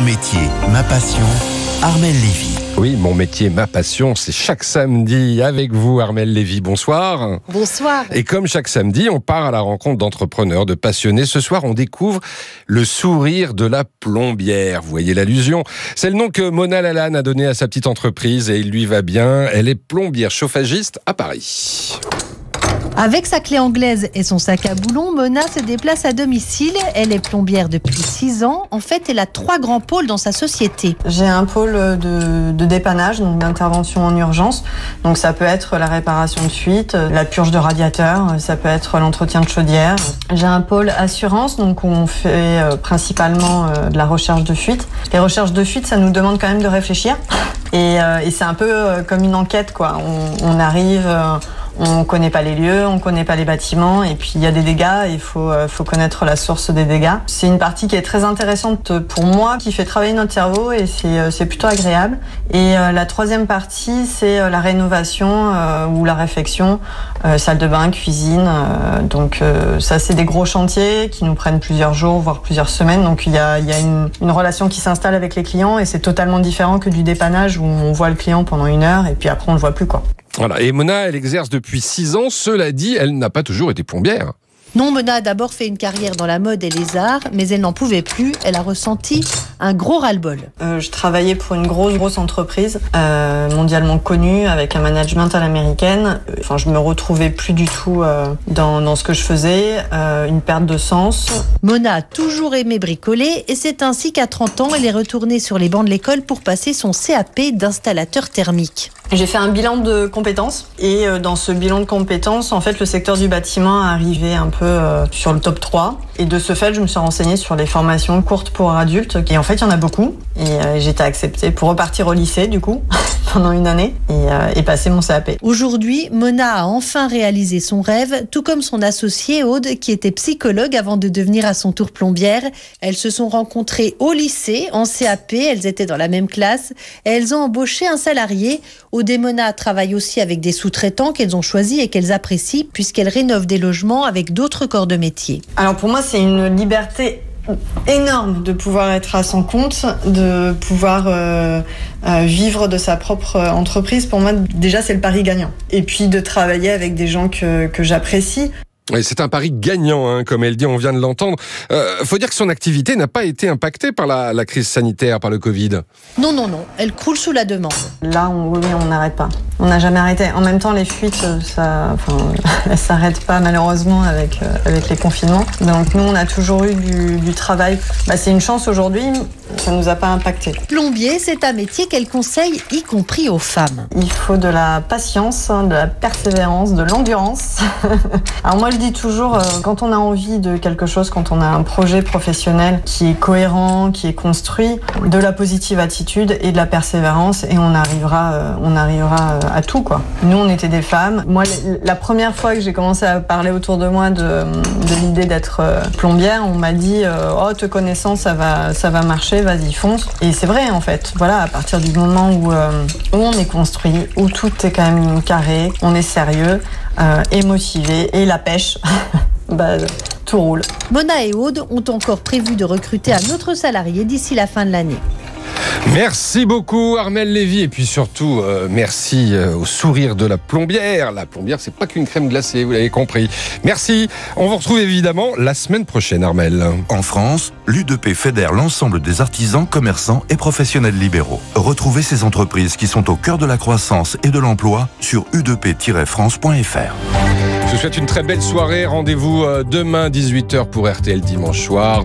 Mon métier, ma passion, Armelle Lévy. Oui, mon métier, ma passion, c'est chaque samedi avec vous, Armelle Lévy. Bonsoir. Bonsoir. Et comme chaque samedi, on part à la rencontre d'entrepreneurs, de passionnés. Ce soir, on découvre le sourire de la plombière. Vous voyez l'allusion? C'est le nom que Mona Lalanne a donné à sa petite entreprise et il lui va bien. Elle est plombière chauffagiste à Paris. Avec sa clé anglaise et son sac à boulons, Mona se déplace à domicile. Elle est plombière depuis 6 ans. En fait, elle a 3 grands pôles dans sa société. J'ai un pôle de dépannage, donc d'intervention en urgence. Donc ça peut être la réparation de fuite, la purge de radiateur, ça peut être l'entretien de chaudière. J'ai un pôle assurance, donc où on fait principalement de la recherche de fuite. Les recherches de fuite, ça nous demande quand même de réfléchir. Et c'est un peu comme une enquête, quoi. On arrive... On connaît pas les lieux, on connaît pas les bâtiments, et puis il y a des dégâts, il faut connaître la source des dégâts. C'est une partie qui est très intéressante pour moi, qui fait travailler notre cerveau, et c'est plutôt agréable. Et la troisième partie, c'est la rénovation ou la réfection, salle de bain, cuisine. Donc ça, c'est des gros chantiers qui nous prennent plusieurs jours, voire plusieurs semaines. Donc il y a une relation qui s'installe avec les clients, et c'est totalement différent que du dépannage où on voit le client pendant 1 heure, et puis après on le voit plus, quoi. Voilà. Et Mona, elle exerce depuis 6 ans. Cela dit, elle n'a pas toujours été plombière. Non, Mona a d'abord fait une carrière dans la mode et les arts, mais elle n'en pouvait plus. Elle a ressenti un gros ras-le-bol. Je travaillais pour une grosse entreprise mondialement connue, avec un management à l'américaine. Enfin, je me retrouvais plus du tout dans ce que je faisais, une perte de sens. Mona a toujours aimé bricoler, et c'est ainsi qu'à 30 ans, elle est retournée sur les bancs de l'école pour passer son CAP d'installateur thermique. J'ai fait un bilan de compétences, et dans ce bilan de compétences, en fait, le secteur du bâtiment arrivait un peu sur le top 3. Et de ce fait, je me suis renseignée sur les formations courtes pour adultes. Et en fait, il y en a beaucoup. Et j'ai été acceptée pour repartir au lycée, du coup, pendant 1 année, et passer mon CAP. Aujourd'hui, Mona a enfin réalisé son rêve, tout comme son associée Aude, qui était psychologue avant de devenir à son tour plombière. Elles se sont rencontrées au lycée, en CAP, elles étaient dans la même classe, et elles ont embauché un salarié. Aude et Mona travaillent aussi avec des sous-traitants qu'elles ont choisis et qu'elles apprécient, puisqu'elles rénovent des logements avec d'autres corps de métier. Alors pour moi, c'est une liberté énorme de pouvoir être à son compte, de pouvoir vivre de sa propre entreprise. Pour moi, déjà, c'est le pari gagnant. Et puis de travailler avec des gens que j'apprécie. Et c'est un pari gagnant, hein, comme elle dit, on vient de l'entendre. Faut dire que son activité n'a pas été impactée par la crise sanitaire, par le Covid. Non, elle croule sous la demande. Là, on n'arrête pas. On n'a jamais arrêté. En même temps, les fuites, elles s'arrêtent pas malheureusement avec les confinements. Donc nous, on a toujours eu du travail. C'est une chance aujourd'hui, ça nous a pas impacté. Plombier, c'est un métier qu'elle conseille, y compris aux femmes. Il faut de la patience, de la persévérance, de l'endurance. Alors moi, je dis toujours, quand on a envie de quelque chose, quand on a un projet professionnel qui est cohérent, qui est construit, de la positive attitude et de la persévérance, et on arrivera à tout, quoi. Nous, on était des femmes. Moi, la première fois que j'ai commencé à parler autour de moi de l'idée d'être plombière, on m'a dit oh, te connaissant, ça va marcher, vas-y, fonce. Et c'est vrai, en fait. Voilà, à partir du moment où on est construit, où tout est quand même carré, on est sérieux et motivé, et la pêche, tout roule. Mona et Aude ont encore prévu de recruter un autre salarié d'ici la fin de l'année. Merci beaucoup, Armelle Lévy. Et puis surtout, merci au sourire de la plombière. La plombière, c'est pas qu'une crème glacée, vous l'avez compris. Merci. On vous retrouve évidemment la semaine prochaine, Armelle. En France, l'U2P fédère l'ensemble des artisans, commerçants et professionnels libéraux. Retrouvez ces entreprises qui sont au cœur de la croissance et de l'emploi sur u2p-france.fr. Je vous souhaite une très belle soirée. Rendez-vous demain 18h pour RTL Dimanche Soir.